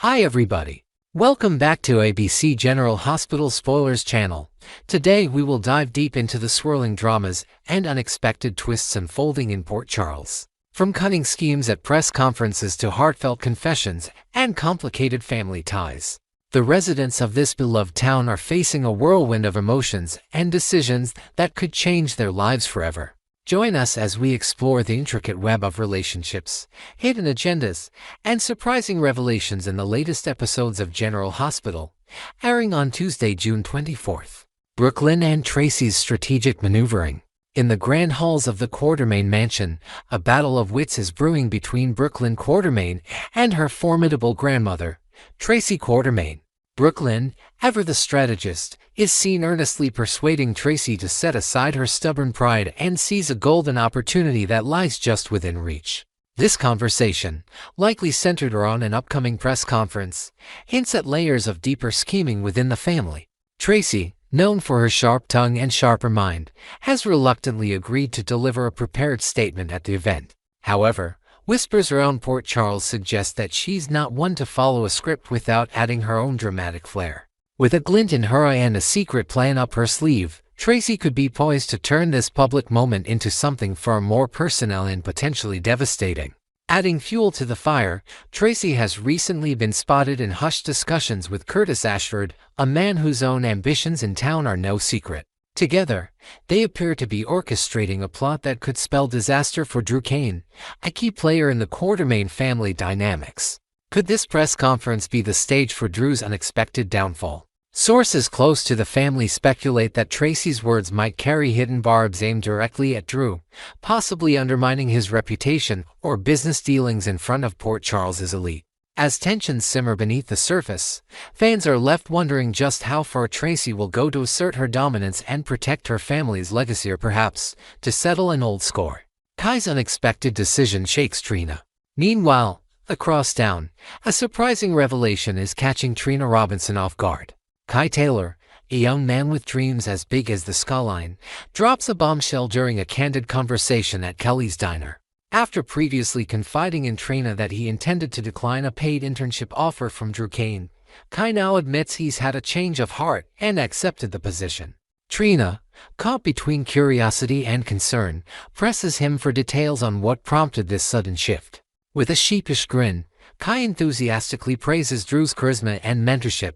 Hi everybody. Welcome back to ABC General Hospital Spoilers channel. Today we will dive deep into the swirling dramas and unexpected twists unfolding in Port Charles. From cunning schemes at press conferences to heartfelt confessions and complicated family ties, the residents of this beloved town are facing a whirlwind of emotions and decisions that could change their lives forever. Join us as we explore the intricate web of relationships, hidden agendas, and surprising revelations in the latest episodes of General Hospital, airing on Tuesday, June 24th. Brooklyn and Tracy's strategic maneuvering. In the grand halls of the Quartermaine mansion, a battle of wits is brewing between Brooklyn Quartermaine and her formidable grandmother, Tracy Quartermaine. Brooklyn, ever the strategist, is seen earnestly persuading Tracy to set aside her stubborn pride and seize a golden opportunity that lies just within reach. This conversation, likely centered around an upcoming press conference, hints at layers of deeper scheming within the family. Tracy, known for her sharp tongue and sharper mind, has reluctantly agreed to deliver a prepared statement at the event. However, whispers around Port Charles suggest that she's not one to follow a script without adding her own dramatic flair. With a glint in her eye and a secret plan up her sleeve, Tracy could be poised to turn this public moment into something far more personal and potentially devastating. Adding fuel to the fire, Tracy has recently been spotted in hushed discussions with Curtis Ashford, a man whose own ambitions in town are no secret. Together, they appear to be orchestrating a plot that could spell disaster for Drew Kane, a key player in the Quartermaine family dynamics. Could this press conference be the stage for Drew's unexpected downfall? Sources close to the family speculate that Tracy's words might carry hidden barbs aimed directly at Drew, possibly undermining his reputation or business dealings in front of Port Charles's elite. As tensions simmer beneath the surface, fans are left wondering just how far Tracy will go to assert her dominance and protect her family's legacy, or perhaps to settle an old score. Kai's unexpected decision shakes Trina. Meanwhile, across town, a surprising revelation is catching Trina Robinson off guard. Kai Taylor, a young man with dreams as big as the skyline, drops a bombshell during a candid conversation at Kelly's diner. After previously confiding in Trina that he intended to decline a paid internship offer from Drew Kane, Kai now admits he's had a change of heart and accepted the position. Trina, caught between curiosity and concern, presses him for details on what prompted this sudden shift. With a sheepish grin, Kai enthusiastically praises Drew's charisma and mentorship,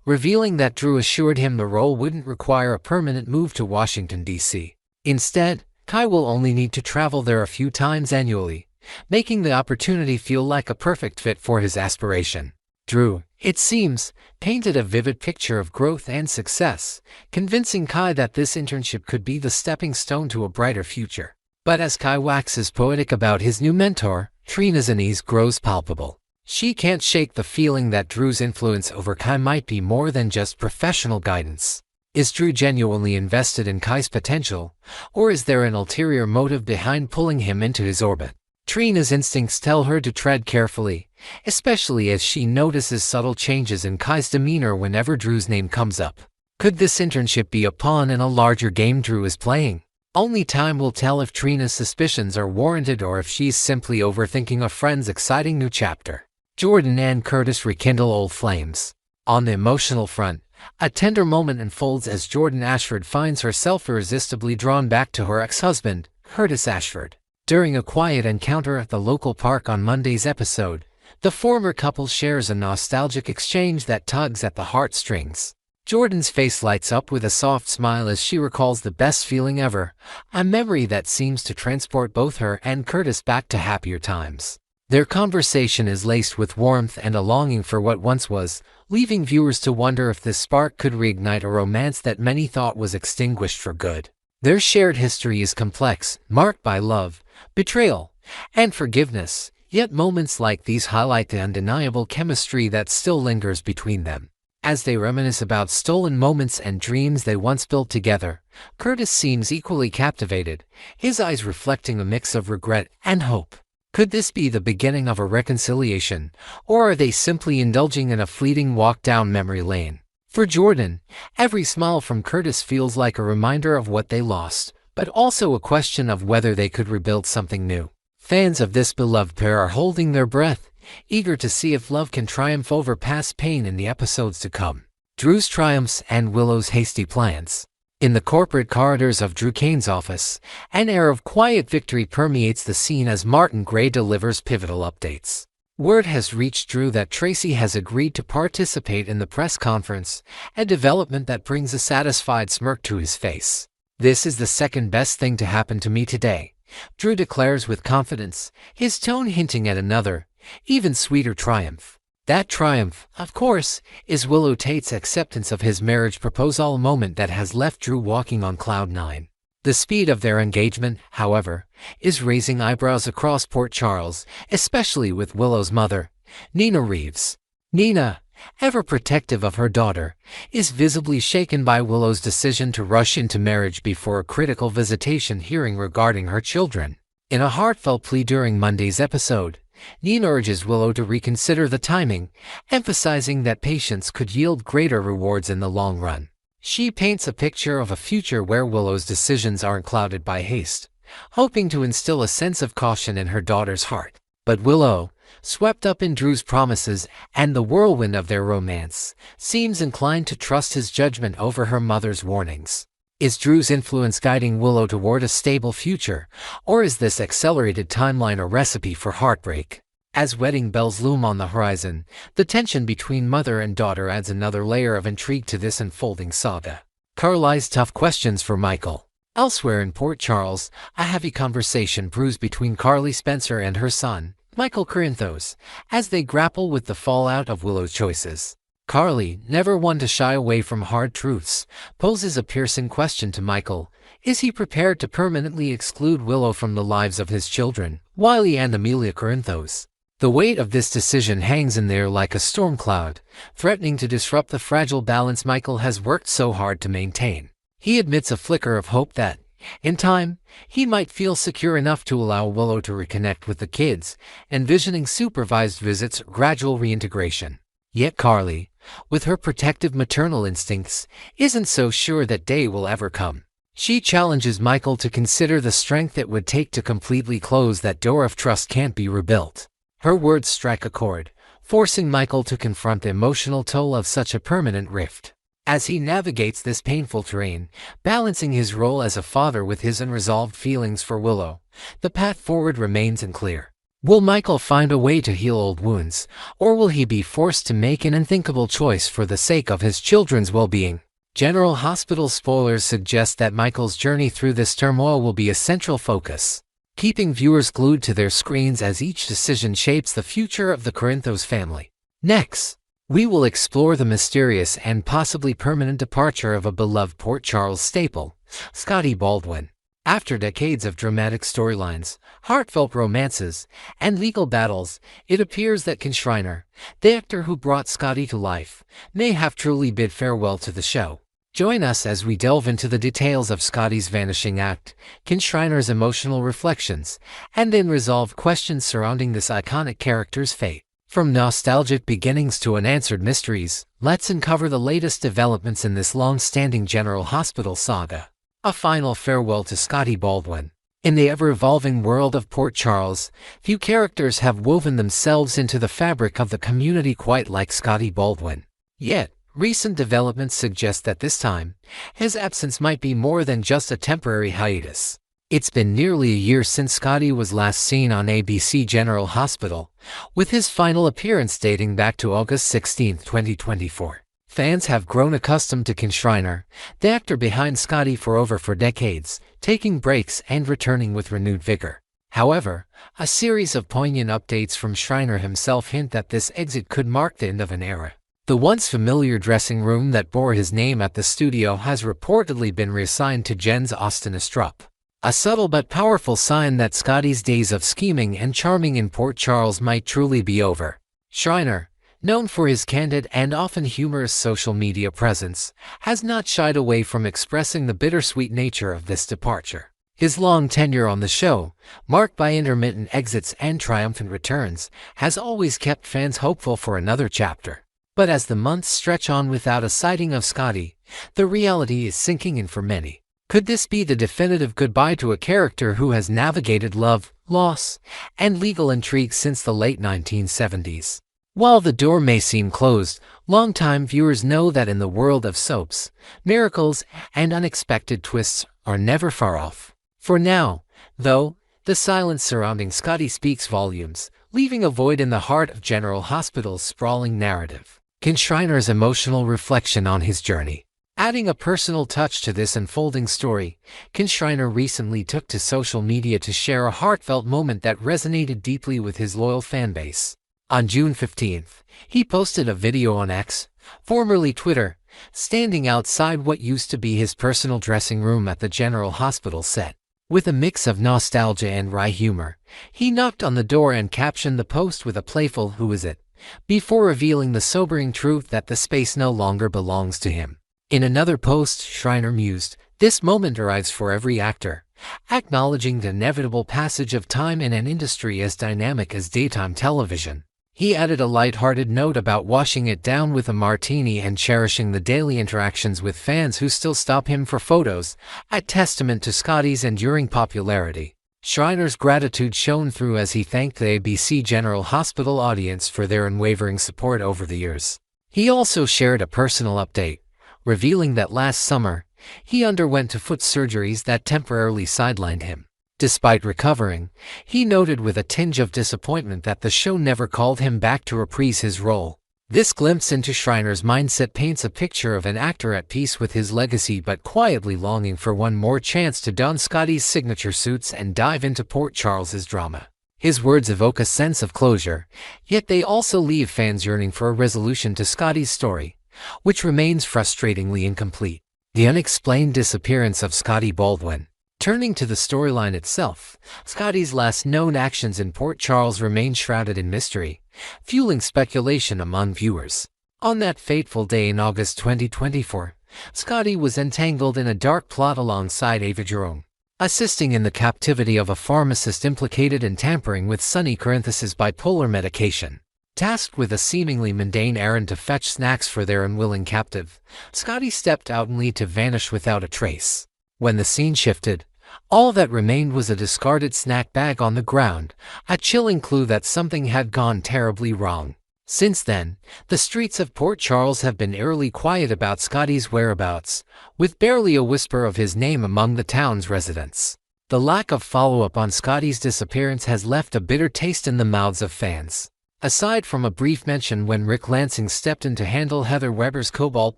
revealing that Drew assured him the role wouldn't require a permanent move to Washington, D.C. Instead, Kai will only need to travel there a few times annually, making the opportunity feel like a perfect fit for his aspiration. Drew, it seems, painted a vivid picture of growth and success, convincing Kai that this internship could be the stepping stone to a brighter future. But as Kai waxes poetic about his new mentor, Trina's unease grows palpable. She can't shake the feeling that Drew's influence over Kai might be more than just professional guidance. Is Drew genuinely invested in Kai's potential, or is there an ulterior motive behind pulling him into his orbit? Trina's instincts tell her to tread carefully, especially as she notices subtle changes in Kai's demeanor whenever Drew's name comes up. Could this internship be a pawn in a larger game Drew is playing? Only time will tell if Trina's suspicions are warranted or if she's simply overthinking a friend's exciting new chapter. Jordan and Curtis rekindle old flames. On the emotional front, a tender moment unfolds as Jordan Ashford finds herself irresistibly drawn back to her ex-husband, Curtis Ashford. During a quiet encounter at the local park on Monday's episode, the former couple shares a nostalgic exchange that tugs at the heartstrings. Jordan's face lights up with a soft smile as she recalls the best feeling ever, a memory that seems to transport both her and Curtis back to happier times. Their conversation is laced with warmth and a longing for what once was, leaving viewers to wonder if this spark could reignite a romance that many thought was extinguished for good. Their shared history is complex, marked by love, betrayal, and forgiveness, yet moments like these highlight the undeniable chemistry that still lingers between them. As they reminisce about stolen moments and dreams they once built together, Curtis seems equally captivated, his eyes reflecting a mix of regret and hope. Could this be the beginning of a reconciliation, or are they simply indulging in a fleeting walk down memory lane? For Jordan, every smile from Curtis feels like a reminder of what they lost, but also a question of whether they could rebuild something new. Fans of this beloved pair are holding their breath, eager to see if love can triumph over past pain in the episodes to come. Drew's triumphs and Willow's hasty plans. In the corporate corridors of Drew Kane's office, an air of quiet victory permeates the scene as Martin Gray delivers pivotal updates. Word has reached Drew that Tracy has agreed to participate in the press conference, a development that brings a satisfied smirk to his face. "This is the second best thing to happen to me today," Drew declares with confidence, his tone hinting at another, even sweeter triumph. That triumph, of course, is Willow Tate's acceptance of his marriage proposal, a moment that has left Drew walking on cloud nine. The speed of their engagement, however, is raising eyebrows across Port Charles, especially with Willow's mother, Nina Reeves. Nina, ever protective of her daughter, is visibly shaken by Willow's decision to rush into marriage before a critical visitation hearing regarding her children. In a heartfelt plea during Monday's episode, Nina urges Willow to reconsider the timing, emphasizing that patience could yield greater rewards in the long run. She paints a picture of a future where Willow's decisions aren't clouded by haste, hoping to instill a sense of caution in her daughter's heart. But Willow, swept up in Drew's promises and the whirlwind of their romance, seems inclined to trust his judgment over her mother's warnings. Is Drew's influence guiding Willow toward a stable future, or is this accelerated timeline a recipe for heartbreak? As wedding bells loom on the horizon, the tension between mother and daughter adds another layer of intrigue to this unfolding saga. Carly's tough questions for Michael. Elsewhere in Port Charles, a heavy conversation brews between Carly Spencer and her son, Michael Corinthos, as they grapple with the fallout of Willow's choices. Carly, never one to shy away from hard truths, poses a piercing question to Michael. Is he prepared to permanently exclude Willow from the lives of his children, Wiley and Amelia Corinthos? The weight of this decision hangs in there like a storm cloud, threatening to disrupt the fragile balance Michael has worked so hard to maintain. He admits a flicker of hope that, in time, he might feel secure enough to allow Willow to reconnect with the kids, envisioning supervised visits or gradual reintegration. Yet Carly, with her protective maternal instincts, isn't so sure that day will ever come. She challenges Michael to consider the strength it would take to completely close that door if trust can't be rebuilt. Her words strike a chord, forcing Michael to confront the emotional toll of such a permanent rift. As he navigates this painful terrain, balancing his role as a father with his unresolved feelings for Willow, the path forward remains unclear. Will Michael find a way to heal old wounds, or will he be forced to make an unthinkable choice for the sake of his children's well-being? General Hospital spoilers suggest that Michael's journey through this turmoil will be a central focus, keeping viewers glued to their screens as each decision shapes the future of the Corinthos family. Next, we will explore the mysterious and possibly permanent departure of a beloved Port Charles staple, Scotty Baldwin. After decades of dramatic storylines, heartfelt romances, and legal battles, it appears that Ken Schreiner, the actor who brought Scotty to life, may have truly bid farewell to the show. Join us as we delve into the details of Scotty's vanishing act, Ken Schreiner's emotional reflections, and unresolved questions surrounding this iconic character's fate. From nostalgic beginnings to unanswered mysteries, let's uncover the latest developments in this long-standing General Hospital saga. A final farewell to Scotty Baldwin. In the ever-evolving world of Port Charles, few characters have woven themselves into the fabric of the community quite like Scotty Baldwin. Yet, recent developments suggest that this time, his absence might be more than just a temporary hiatus. It's been nearly a year since Scotty was last seen on ABC General Hospital, with his final appearance dating back to August 16, 2024. Fans have grown accustomed to Ken Schreiner, the actor behind Scotty for over 4 decades, taking breaks and returning with renewed vigor. However, a series of poignant updates from Schreiner himself hint that this exit could mark the end of an era. The once familiar dressing room that bore his name at the studio has reportedly been reassigned to Jens Austin Astrup, a subtle but powerful sign that Scotty's days of scheming and charming in Port Charles might truly be over. Schreiner, known for his candid and often humorous social media presence, has not shied away from expressing the bittersweet nature of this departure. His long tenure on the show, marked by intermittent exits and triumphant returns, has always kept fans hopeful for another chapter. But as the months stretch on without a sighting of Scotty, the reality is sinking in for many. Could this be the definitive goodbye to a character who has navigated love, loss, and legal intrigue since the late 1970s? While the door may seem closed, longtime viewers know that in the world of soaps, miracles and unexpected twists are never far off. For now, though, the silence surrounding Scotty speaks volumes, leaving a void in the heart of General Hospital's sprawling narrative. Ken Schreiner's emotional reflection on his journey. Adding a personal touch to this unfolding story, Ken Schreiner recently took to social media to share a heartfelt moment that resonated deeply with his loyal fanbase. On June 15th, he posted a video on X, formerly Twitter, standing outside what used to be his personal dressing room at the General Hospital set. With a mix of nostalgia and wry humor, he knocked on the door and captioned the post with a playful "Who is it?" before revealing the sobering truth that the space no longer belongs to him. In another post, Schreiner mused, "This moment arrives for every actor, acknowledging the inevitable passage of time in an industry as dynamic as daytime television." He added a light-hearted note about washing it down with a martini and cherishing the daily interactions with fans who still stop him for photos, a testament to Scotty's enduring popularity. Schreiner's gratitude shone through as he thanked the ABC General Hospital audience for their unwavering support over the years. He also shared a personal update, revealing that last summer, he underwent foot surgeries that temporarily sidelined him. Despite recovering, he noted with a tinge of disappointment that the show never called him back to reprise his role. This glimpse into Schreiner's mindset paints a picture of an actor at peace with his legacy but quietly longing for one more chance to don Scotty's signature suits and dive into Port Charles's drama. His words evoke a sense of closure, yet they also leave fans yearning for a resolution to Scotty's story, which remains frustratingly incomplete. The unexplained disappearance of Scotty Baldwin. Turning to the storyline itself, Scotty's last known actions in Port Charles remain shrouded in mystery, fueling speculation among viewers. On that fateful day in August 2024, Scotty was entangled in a dark plot alongside Ava Jerome, assisting in the captivity of a pharmacist implicated in tampering with Sonny Corinthus's bipolar medication. Tasked with a seemingly mundane errand to fetch snacks for their unwilling captive, Scotty stepped out only to vanish without a trace. When the scene shifted, all that remained was a discarded snack bag on the ground, a chilling clue that something had gone terribly wrong. Since then, the streets of Port Charles have been eerily quiet about Scotty's whereabouts, with barely a whisper of his name among the town's residents. The lack of follow-up on Scotty's disappearance has left a bitter taste in the mouths of fans. Aside from a brief mention when Rick Lansing stepped in to handle Heather Weber's cobalt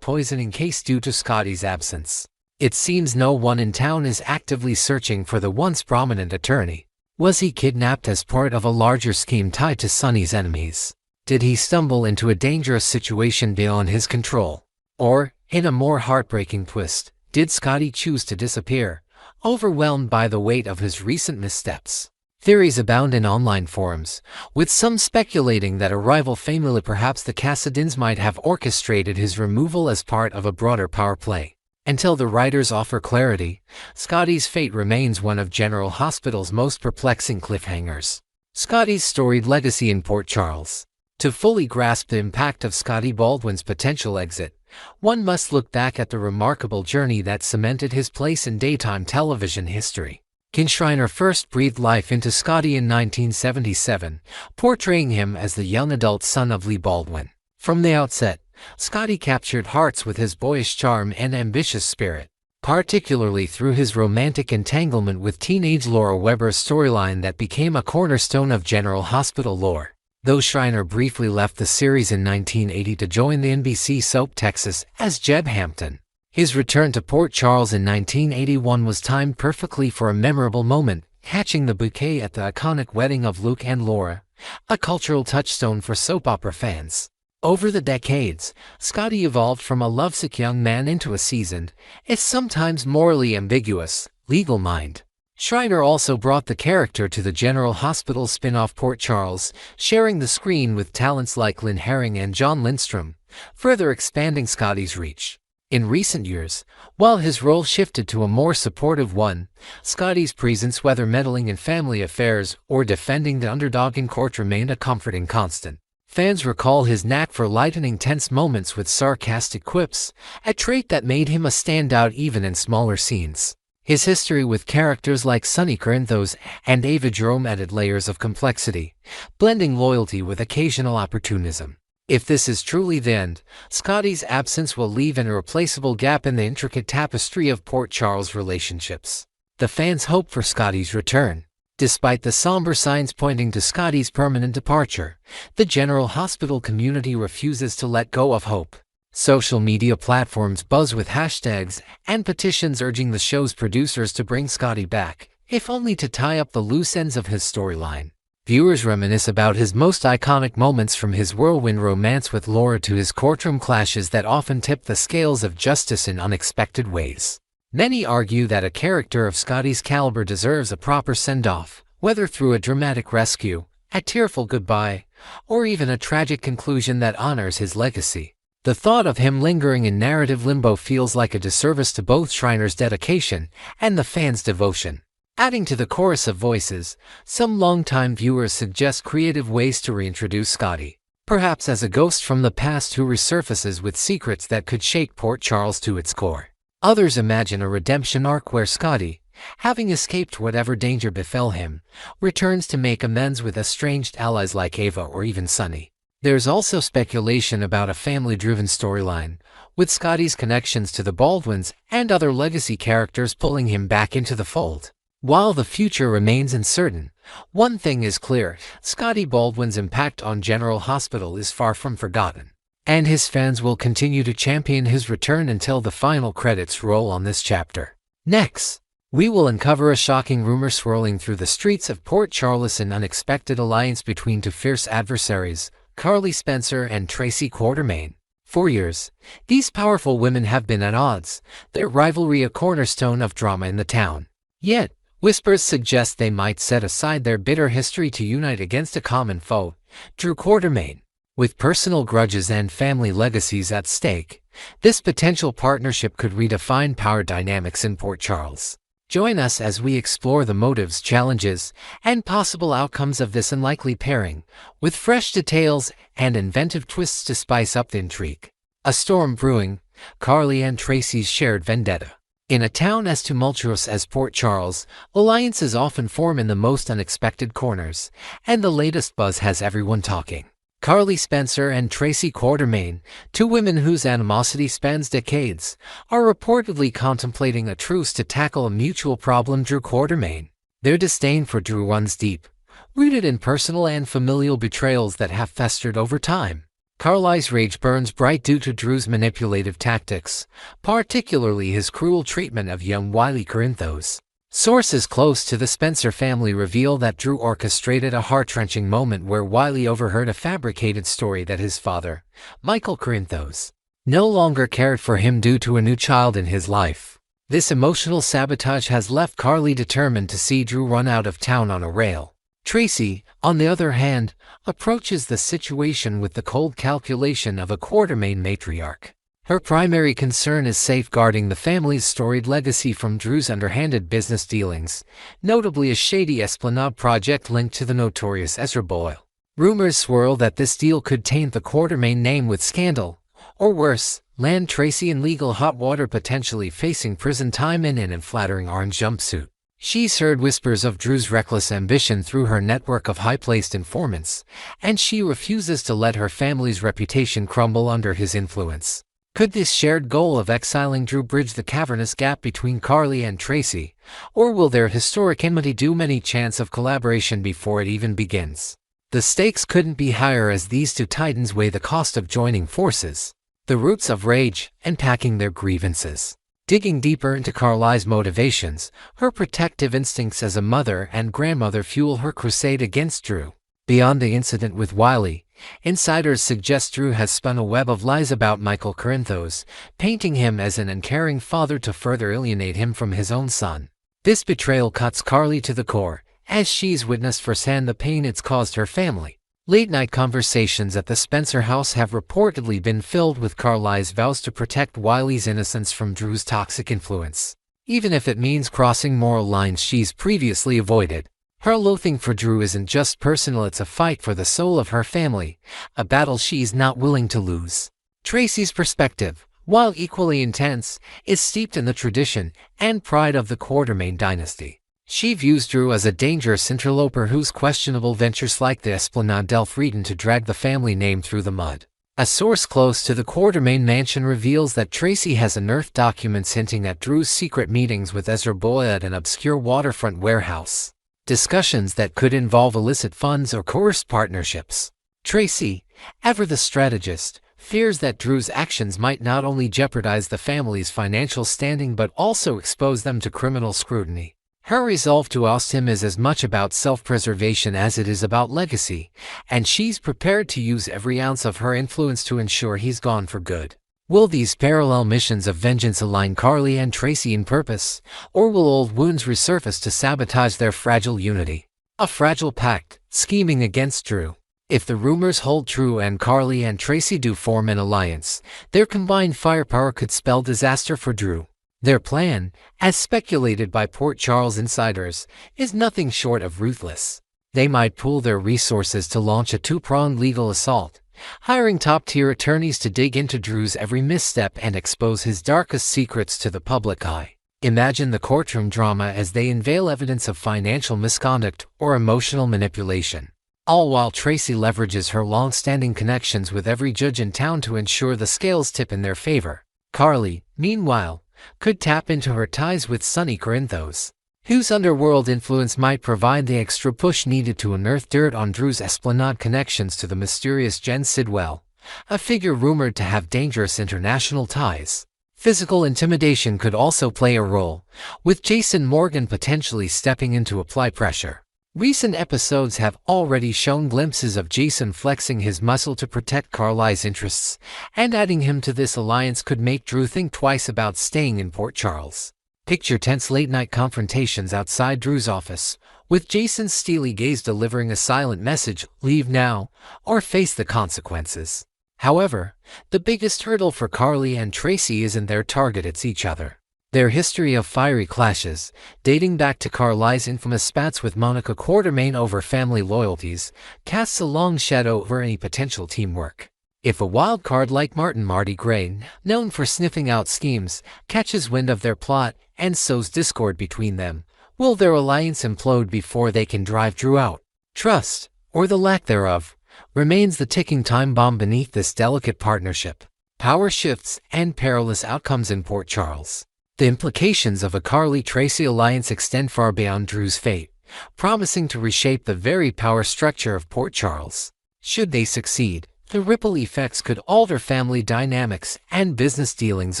poisoning case due to Scotty's absence, it seems no one in town is actively searching for the once prominent attorney. Was he kidnapped as part of a larger scheme tied to Sonny's enemies? Did he stumble into a dangerous situation beyond his control? Or, in a more heartbreaking twist, did Scotty choose to disappear, overwhelmed by the weight of his recent missteps? Theories abound in online forums, with some speculating that a rival family, perhaps the Cassadins, might have orchestrated his removal as part of a broader power play. Until the writers offer clarity, Scotty's fate remains one of General Hospital's most perplexing cliffhangers. Scotty's storied legacy in Port Charles. To fully grasp the impact of Scotty Baldwin's potential exit, one must look back at the remarkable journey that cemented his place in daytime television history. Ken Schreiner first breathed life into Scotty in 1977, portraying him as the young adult son of Lee Baldwin. From the outset, Scotty captured hearts with his boyish charm and ambitious spirit, particularly through his romantic entanglement with teenage Laura Weber's storyline that became a cornerstone of General Hospital lore. Though Schreiner briefly left the series in 1980 to join the NBC soap Texas as Jeb Hampton, his return to Port Charles in 1981 was timed perfectly for a memorable moment, catching the bouquet at the iconic wedding of Luke and Laura, a cultural touchstone for soap opera fans. Over the decades, Scotty evolved from a lovesick young man into a seasoned, if sometimes morally ambiguous, legal mind. Schreiner also brought the character to the General Hospital spin-off Port Charles, sharing the screen with talents like Lynn Herring and John Lindstrom, further expanding Scotty's reach. In recent years, while his role shifted to a more supportive one, Scotty's presence, whether meddling in family affairs or defending the underdog in court, remained a comforting constant. Fans recall his knack for lightening tense moments with sarcastic quips, a trait that made him a standout even in smaller scenes. His history with characters like Sonny Corinthos and Ava Jerome added layers of complexity, blending loyalty with occasional opportunism. If this is truly the end, Scotty's absence will leave an irreplaceable gap in the intricate tapestry of Port Charles relationships. The fans hope for Scotty's return. Despite the somber signs pointing to Scotty's permanent departure, the General Hospital community refuses to let go of hope. Social media platforms buzz with hashtags and petitions urging the show's producers to bring Scotty back, if only to tie up the loose ends of his storyline. Viewers reminisce about his most iconic moments, from his whirlwind romance with Laura to his courtroom clashes that often tip the scales of justice in unexpected ways. Many argue that a character of Scotty's caliber deserves a proper send-off, whether through a dramatic rescue, a tearful goodbye, or even a tragic conclusion that honors his legacy. The thought of him lingering in narrative limbo feels like a disservice to both Schreiner's dedication and the fans' devotion. Adding to the chorus of voices, some longtime viewers suggest creative ways to reintroduce Scotty, perhaps as a ghost from the past who resurfaces with secrets that could shake Port Charles to its core. Others imagine a redemption arc where Scotty, having escaped whatever danger befell him, returns to make amends with estranged allies like Ava or even Sonny. There's also speculation about a family-driven storyline, with Scotty's connections to the Baldwins and other legacy characters pulling him back into the fold. While the future remains uncertain, one thing is clear: Scotty Baldwin's impact on General Hospital is far from forgotten, and his fans will continue to champion his return until the final credits roll on this chapter. Next, we will uncover a shocking rumor swirling through the streets of Port Charles: an unexpected alliance between two fierce adversaries, Carly Spencer and Tracy Quartermaine. For years, these powerful women have been at odds, their rivalry a cornerstone of drama in the town. Yet, whispers suggest they might set aside their bitter history to unite against a common foe, Drew Quartermaine. With personal grudges and family legacies at stake, this potential partnership could redefine power dynamics in Port Charles. Join us as we explore the motives, challenges, and possible outcomes of this unlikely pairing, with fresh details and inventive twists to spice up the intrigue. A storm brewing: Carly and Tracy's shared vendetta. In a town as tumultuous as Port Charles, alliances often form in the most unexpected corners, and the latest buzz has everyone talking. Carly Spencer and Tracy Quartermaine, two women whose animosity spans decades, are reportedly contemplating a truce to tackle a mutual problem: Drew Quartermaine. Their disdain for Drew runs deep, rooted in personal and familial betrayals that have festered over time. Carly's rage burns bright due to Drew's manipulative tactics, particularly his cruel treatment of young Wiley Corinthos. Sources close to the Spencer family reveal that Drew orchestrated a heart-wrenching moment where Wiley overheard a fabricated story that his father, Michael Corinthos, no longer cared for him due to a new child in his life. This emotional sabotage has left Carly determined to see Drew run out of town on a rail. Tracy, on the other hand, approaches the situation with the cold calculation of a Quartermaine matriarch. Her primary concern is safeguarding the family's storied legacy from Drew's underhanded business dealings, notably a shady Esplanade project linked to the notorious Ezra Boyle. Rumors swirl that this deal could taint the Quartermaine name with scandal, or worse, land Tracy in legal hot water, potentially facing prison time in an unflattering orange jumpsuit. She's heard whispers of Drew's reckless ambition through her network of high-placed informants, and she refuses to let her family's reputation crumble under his influence. Could this shared goal of exiling Drew bridge the cavernous gap between Carly and Tracy, or will their historic enmity doom any chance of collaboration before it even begins? The stakes couldn't be higher as these two titans weigh the cost of joining forces, the roots of rage, unpacking their grievances. Digging deeper into Carly's motivations, her protective instincts as a mother and grandmother fuel her crusade against Drew. Beyond the incident with Wiley, insiders suggest Drew has spun a web of lies about Michael Corinthos, painting him as an uncaring father to further alienate him from his own son. This betrayal cuts Carly to the core, as she's witnessed firsthand the pain it's caused her family. Late-night conversations at the Spencer house have reportedly been filled with Carly's vows to protect Wiley's innocence from Drew's toxic influence, even if it means crossing moral lines she's previously avoided. Her loathing for Drew isn't just personal, it's a fight for the soul of her family, a battle she's not willing to lose. Tracy's perspective: while equally intense, is steeped in the tradition and pride of the Quartermain dynasty. She views Drew as a dangerous interloper whose questionable ventures like the Esplanade Delphreton to drag the family name through the mud. A source close to the Quartermain mansion reveals that Tracy has unearthed documents hinting at Drew's secret meetings with Ezra Boyd at an obscure waterfront warehouse. Discussions that could involve illicit funds or coerced partnerships. Tracy, ever the strategist, fears that Drew's actions might not only jeopardize the family's financial standing but also expose them to criminal scrutiny. Her resolve to oust him is as much about self-preservation as it is about legacy, and she's prepared to use every ounce of her influence to ensure he's gone for good. Will these parallel missions of vengeance align Carly and Tracy in purpose, or will old wounds resurface to sabotage their fragile unity? A fragile pact, scheming against Drew. If the rumors hold true and Carly and Tracy do form an alliance, their combined firepower could spell disaster for Drew. Their plan, as speculated by Port Charles insiders, is nothing short of ruthless. They might pool their resources to launch a two-pronged legal assault, hiring top-tier attorneys to dig into Drew's every misstep and expose his darkest secrets to the public eye. Imagine the courtroom drama as they unveil evidence of financial misconduct or emotional manipulation. All while Tracy leverages her long-standing connections with every judge in town to ensure the scales tip in their favor. Carly, meanwhile, could tap into her ties with Sonny Corinthos, whose underworld influence might provide the extra push needed to unearth dirt on Drew's Esplanade connections to the mysterious Jen Sidwell, a figure rumored to have dangerous international ties. Physical intimidation could also play a role, with Jason Morgan potentially stepping in to apply pressure. Recent episodes have already shown glimpses of Jason flexing his muscle to protect Carly's interests, and adding him to this alliance could make Drew think twice about staying in Port Charles. Picture tense late-night confrontations outside Drew's office, with Jason's steely gaze delivering a silent message, "Leave now, or face the consequences." However, the biggest hurdle for Carly and Tracy isn't their target, it's each other. Their history of fiery clashes, dating back to Carly's infamous spats with Monica Quartermain over family loyalties, casts a long shadow over any potential teamwork. If a wild card like Marty Gray, known for sniffing out schemes, catches wind of their plot and sows discord between them, will their alliance implode before they can drive Drew out? Trust, or the lack thereof, remains the ticking time bomb beneath this delicate partnership. Power shifts and perilous outcomes in Port Charles. The implications of a Carly-Tracy alliance extend far beyond Drew's fate, promising to reshape the very power structure of Port Charles. Should they succeed, the ripple effects could alter family dynamics and business dealings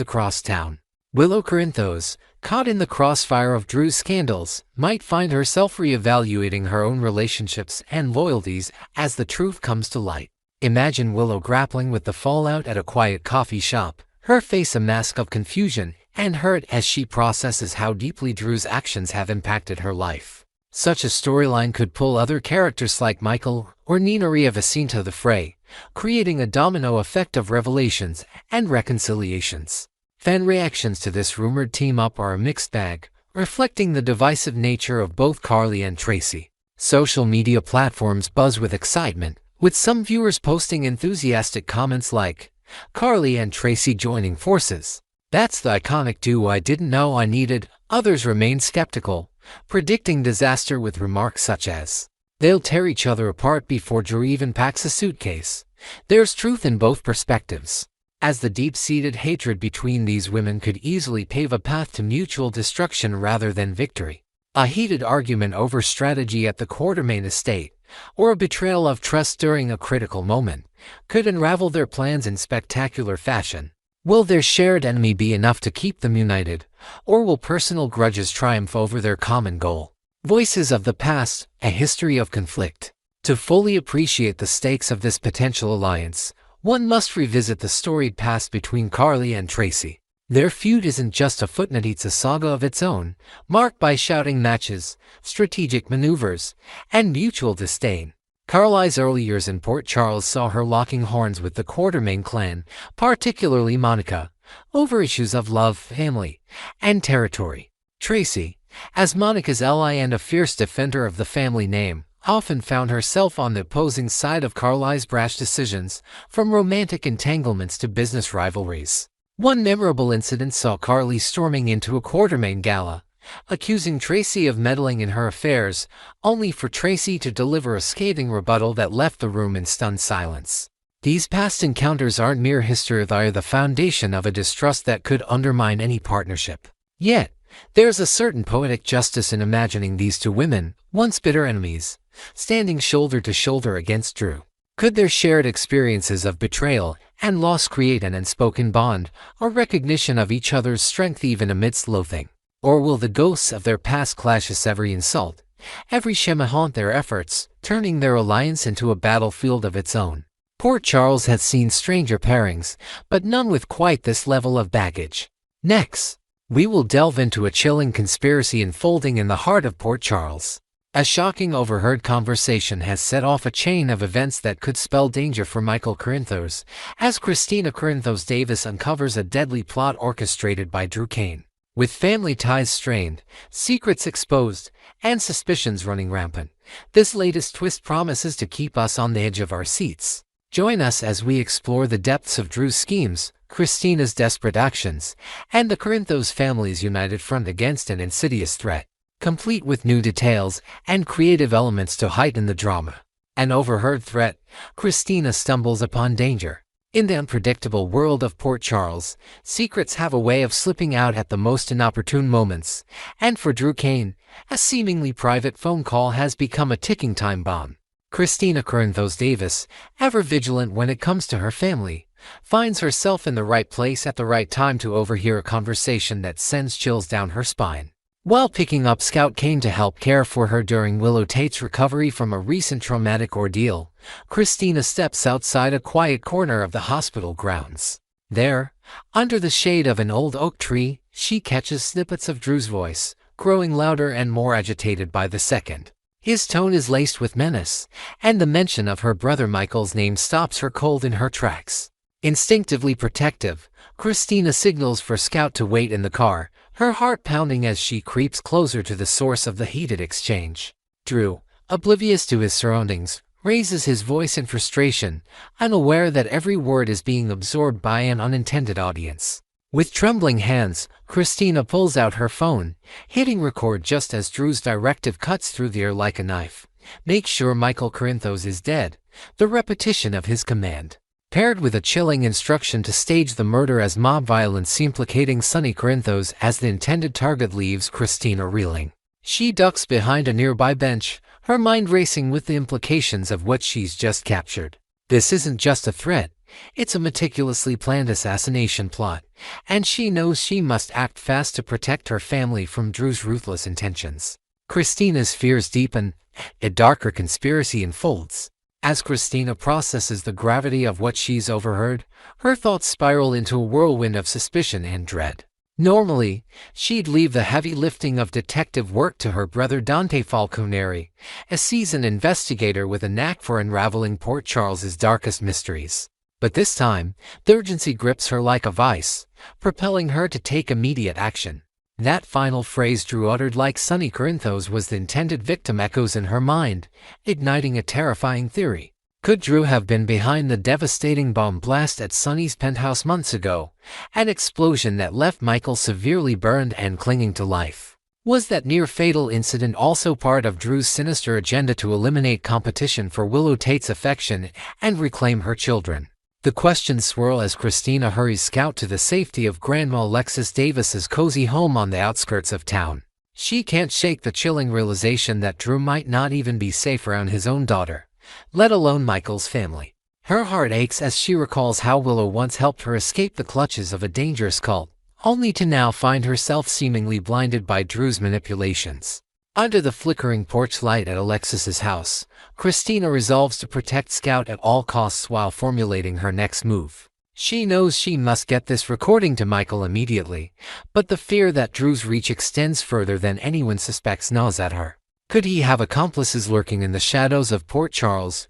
across town. Willow Corinthos, caught in the crossfire of Drew's scandals, might find herself reevaluating her own relationships and loyalties as the truth comes to light. Imagine Willow grappling with the fallout at a quiet coffee shop, her face a mask of confusion and hurt as she processes how deeply Drew's actions have impacted her life. Such a storyline could pull other characters like Michael or Nina Riavicine to the fray, creating a domino effect of revelations and reconciliations. Fan reactions to this rumored team-up are a mixed bag, reflecting the divisive nature of both Carly and Tracy. Social media platforms buzz with excitement, with some viewers posting enthusiastic comments like, "Carly and Tracy joining forces. That's the iconic duo I didn't know I needed." Others remain skeptical, predicting disaster with remarks such as, "They'll tear each other apart before Drew even packs a suitcase." There's truth in both perspectives, as the deep-seated hatred between these women could easily pave a path to mutual destruction rather than victory. A heated argument over strategy at the Quartermain estate, or a betrayal of trust during a critical moment, could unravel their plans in spectacular fashion. Will their shared enemy be enough to keep them united, or will personal grudges triumph over their common goal? Voices of the past, a history of conflict. To fully appreciate the stakes of this potential alliance, one must revisit the storied past between Carly and Tracy. Their feud isn't just a footnote, it's a saga of its own, marked by shouting matches, strategic maneuvers, and mutual disdain. Carly's early years in Port Charles saw her locking horns with the Quartermain clan, particularly Monica, over issues of love, family, and territory. Tracy, as Monica's ally and a fierce defender of the family name, often found herself on the opposing side of Carly's brash decisions, from romantic entanglements to business rivalries. One memorable incident saw Carly storming into a Quartermain gala, accusing Tracy of meddling in her affairs, only for Tracy to deliver a scathing rebuttal that left the room in stunned silence. These past encounters aren't mere history, they are the foundation of a distrust that could undermine any partnership. Yet, there's a certain poetic justice in imagining these two women, once bitter enemies, standing shoulder to shoulder against Drew. Could their shared experiences of betrayal and loss create an unspoken bond, a recognition of each other's strength even amidst loathing? Or will the ghosts of their past clashes every insult, every shame haunt their efforts, turning their alliance into a battlefield of its own? Port Charles has seen stranger pairings, but none with quite this level of baggage. Next, we will delve into a chilling conspiracy unfolding in the heart of Port Charles. A shocking overheard conversation has set off a chain of events that could spell danger for Michael Corinthos, as Christina Corinthos Davis uncovers a deadly plot orchestrated by Drew Cain. With family ties strained, secrets exposed, and suspicions running rampant, this latest twist promises to keep us on the edge of our seats. Join us as we explore the depths of Drew's schemes, Christina's desperate actions, and the Corinthos family's united front against an insidious threat, complete with new details and creative elements to heighten the drama. An overheard threat, Christina stumbles upon danger. In the unpredictable world of Port Charles, secrets have a way of slipping out at the most inopportune moments, and for Drew Cain, a seemingly private phone call has become a ticking time bomb. Christina Corinthos Davis, ever vigilant when it comes to her family, finds herself in the right place at the right time to overhear a conversation that sends chills down her spine. While picking up Scout Cain to help care for her during Willow Tate's recovery from a recent traumatic ordeal, Christina steps outside a quiet corner of the hospital grounds. There, under the shade of an old oak tree, she catches snippets of Drew's voice, growing louder and more agitated by the second. His tone is laced with menace, and the mention of her brother Michael's name stops her cold in her tracks. Instinctively protective, Christina signals for Scout to wait in the car, her heart pounding as she creeps closer to the source of the heated exchange. Drew, oblivious to his surroundings, raises his voice in frustration, unaware that every word is being absorbed by an unintended audience. With trembling hands, Christina pulls out her phone, hitting record just as Drew's directive cuts through the air like a knife. Make sure Michael Corinthos is dead, the repetition of his command, paired with a chilling instruction to stage the murder as mob violence implicating Sonny Corinthos as the intended target, leaves Christina reeling. She ducks behind a nearby bench, her mind racing with the implications of what she's just captured. This isn't just a threat, it's a meticulously planned assassination plot, and she knows she must act fast to protect her family from Drew's ruthless intentions. Christina's fears deepen, a darker conspiracy unfolds. As Christina processes the gravity of what she's overheard, her thoughts spiral into a whirlwind of suspicion and dread. Normally, she'd leave the heavy lifting of detective work to her brother Dante Falconeri, a seasoned investigator with a knack for unraveling Port Charles's darkest mysteries. But this time, the urgency grips her like a vice, propelling her to take immediate action. That final phrase Drew uttered like Sonny Corinthos was the intended victim echoes in her mind, igniting a terrifying theory. Could Drew have been behind the devastating bomb blast at Sonny's penthouse months ago, an explosion that left Michael severely burned and clinging to life? Was that near-fatal incident also part of Drew's sinister agenda to eliminate competition for Willow Tate's affection and reclaim her children? The questions swirl as Christina hurries Scout to the safety of Grandma Alexis Davis's cozy home on the outskirts of town. She can't shake the chilling realization that Drew might not even be safe around his own daughter, let alone Michael's family. Her heart aches as she recalls how Willow once helped her escape the clutches of a dangerous cult, only to now find herself seemingly blinded by Drew's manipulations. Under the flickering porch light at Alexis's house, Christina resolves to protect Scout at all costs while formulating her next move. She knows she must get this recording to Michael immediately, but the fear that Drew's reach extends further than anyone suspects gnaws at her. Could he have accomplices lurking in the shadows of Port Charles,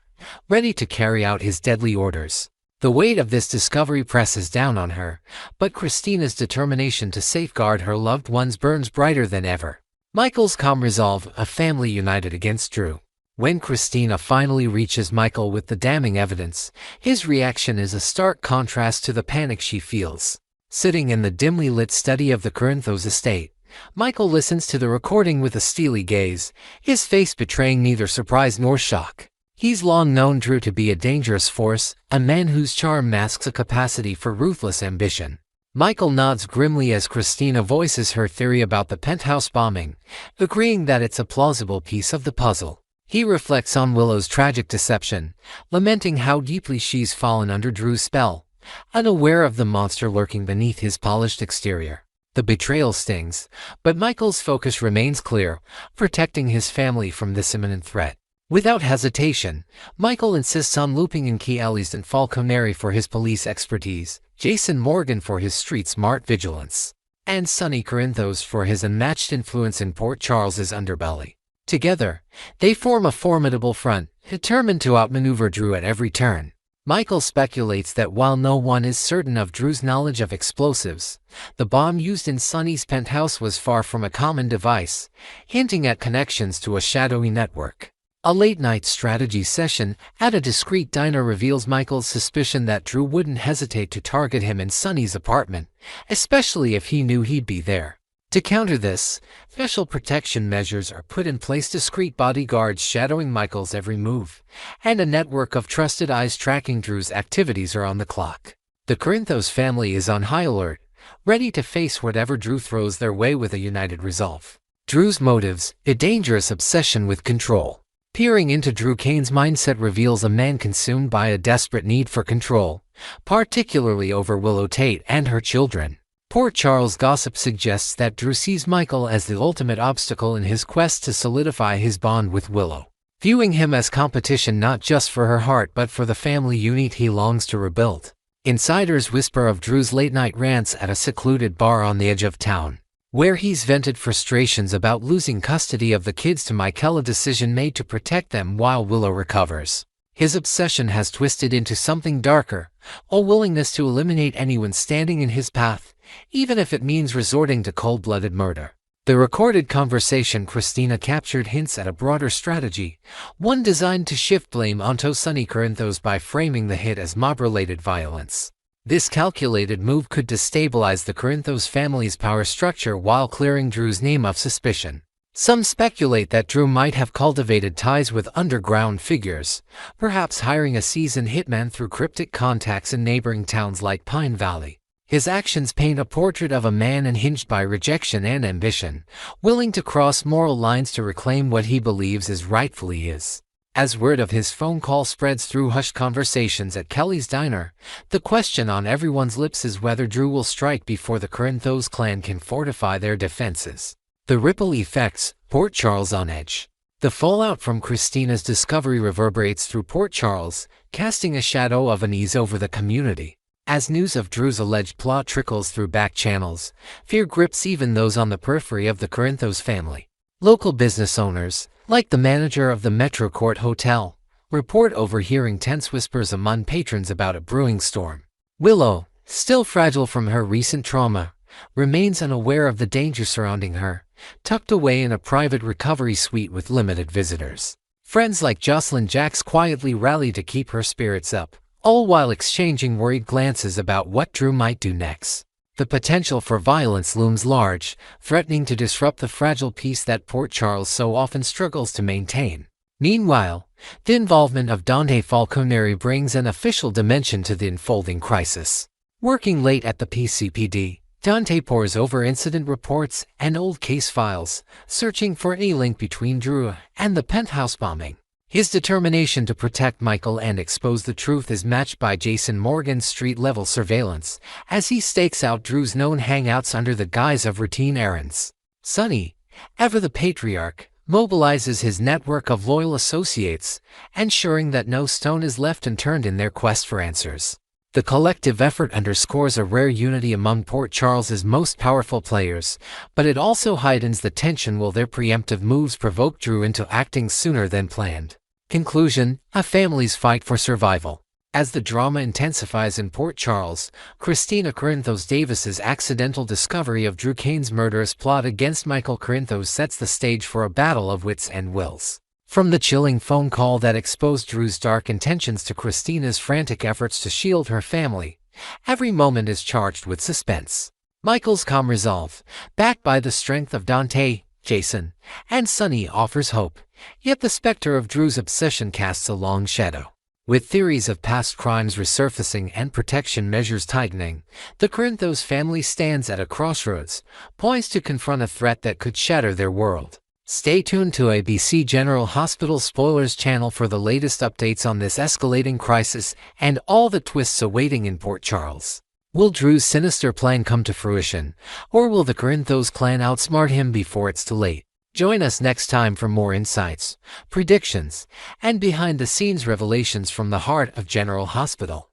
ready to carry out his deadly orders? The weight of this discovery presses down on her, but Christina's determination to safeguard her loved ones burns brighter than ever. Michael's calm resolve, a family united against Drew. When Christina finally reaches Michael with the damning evidence, his reaction is a stark contrast to the panic she feels. Sitting in the dimly lit study of the Corinthos estate, Michael listens to the recording with a steely gaze, his face betraying neither surprise nor shock. He's long known Drew to be a dangerous force, a man whose charm masks a capacity for ruthless ambition. Michael nods grimly as Christina voices her theory about the penthouse bombing, agreeing that it's a plausible piece of the puzzle. He reflects on Willow's tragic deception, lamenting how deeply she's fallen under Drew's spell, unaware of the monster lurking beneath his polished exterior. The betrayal stings, but Michael's focus remains clear, protecting his family from this imminent threat. Without hesitation, Michael insists on looping in Key and Falconeri for his police expertise, Jason Morgan for his street-smart vigilance, and Sonny Corinthos for his unmatched influence in Port Charles's underbelly. Together, they form a formidable front, determined to outmaneuver Drew at every turn. Michael speculates that while no one is certain of Drew's knowledge of explosives, the bomb used in Sonny's penthouse was far from a common device, hinting at connections to a shadowy network. A late-night strategy session at a discreet diner reveals Michael's suspicion that Drew wouldn't hesitate to target him in Sonny's apartment, especially if he knew he'd be there. To counter this, special protection measures are put in place, discreet bodyguards shadowing Michael's every move, and a network of trusted eyes tracking Drew's activities are on the clock. The Corinthos family is on high alert, ready to face whatever Drew throws their way with a united resolve. Drew's motives, a dangerous obsession with control. Peering into Drew Kane's mindset reveals a man consumed by a desperate need for control, particularly over Willow Tate and her children. Port Charles gossip suggests that Drew sees Michael as the ultimate obstacle in his quest to solidify his bond with Willow, viewing him as competition not just for her heart but for the family unit he longs to rebuild. Insiders whisper of Drew's late-night rants at a secluded bar on the edge of town, where he's vented frustrations about losing custody of the kids to Michael, a decision made to protect them while Willow recovers. His obsession has twisted into something darker, a willingness to eliminate anyone standing in his path, even if it means resorting to cold-blooded murder. The recorded conversation Christina captured hints at a broader strategy, one designed to shift blame onto Sonny Corinthos by framing the hit as mob-related violence. This calculated move could destabilize the Corinthos family's power structure while clearing Drew's name of suspicion. Some speculate that Drew might have cultivated ties with underground figures, perhaps hiring a seasoned hitman through cryptic contacts in neighboring towns like Pine Valley. His actions paint a portrait of a man unhinged by rejection and ambition, willing to cross moral lines to reclaim what he believes is rightfully his. As word of his phone call spreads through hushed conversations at Kelly's diner, the question on everyone's lips is whether Drew will strike before the Corinthos clan can fortify their defenses. The ripple effects, Port Charles on edge. The fallout from Christina's discovery reverberates through Port Charles, casting a shadow of unease over the community. As news of Drew's alleged plot trickles through back channels, fear grips even those on the periphery of the Corinthos family. Local business owners, like the manager of the Metro Court Hotel, report overhearing tense whispers among patrons about a brewing storm. Willow, still fragile from her recent trauma, remains unaware of the danger surrounding her, tucked away in a private recovery suite with limited visitors. Friends like Jocelyn Jacks quietly rally to keep her spirits up, all while exchanging worried glances about what Drew might do next. The potential for violence looms large, threatening to disrupt the fragile peace that Port Charles so often struggles to maintain. Meanwhile, the involvement of Dante Falconeri brings an official dimension to the unfolding crisis. Working late at the PCPD, Dante pores over incident reports and old case files, searching for any link between Drew and the penthouse bombing. His determination to protect Michael and expose the truth is matched by Jason Morgan's street-level surveillance, as he stakes out Drew's known hangouts under the guise of routine errands. Sonny, ever the patriarch, mobilizes his network of loyal associates, ensuring that no stone is left unturned in their quest for answers. The collective effort underscores a rare unity among Port Charles's most powerful players, but it also heightens the tension while their preemptive moves provoke Drew into acting sooner than planned. Conclusion: a family's fight for survival. As the drama intensifies in Port Charles, Christina Corinthos Davis's accidental discovery of Drew Kane's murderous plot against Michael Corinthos sets the stage for a battle of wits and wills. From the chilling phone call that exposed Drew's dark intentions to Christina's frantic efforts to shield her family, Every moment is charged with suspense. Michael's calm resolve, backed by the strength of Dante, Jason, and Sunny, offers hope, yet the specter of Drew's obsession casts a long shadow. With theories of past crimes resurfacing and protection measures tightening, the Corinthos family stands at a crossroads, poised to confront a threat that could shatter their world. Stay tuned to ABC General Hospital Spoilers channel for the latest updates on this escalating crisis and all the twists awaiting in Port Charles. Will Drew's sinister plan come to fruition, or will the Corinthos clan outsmart him before it's too late? Join us next time for more insights, predictions, and behind-the-scenes revelations from the heart of General Hospital.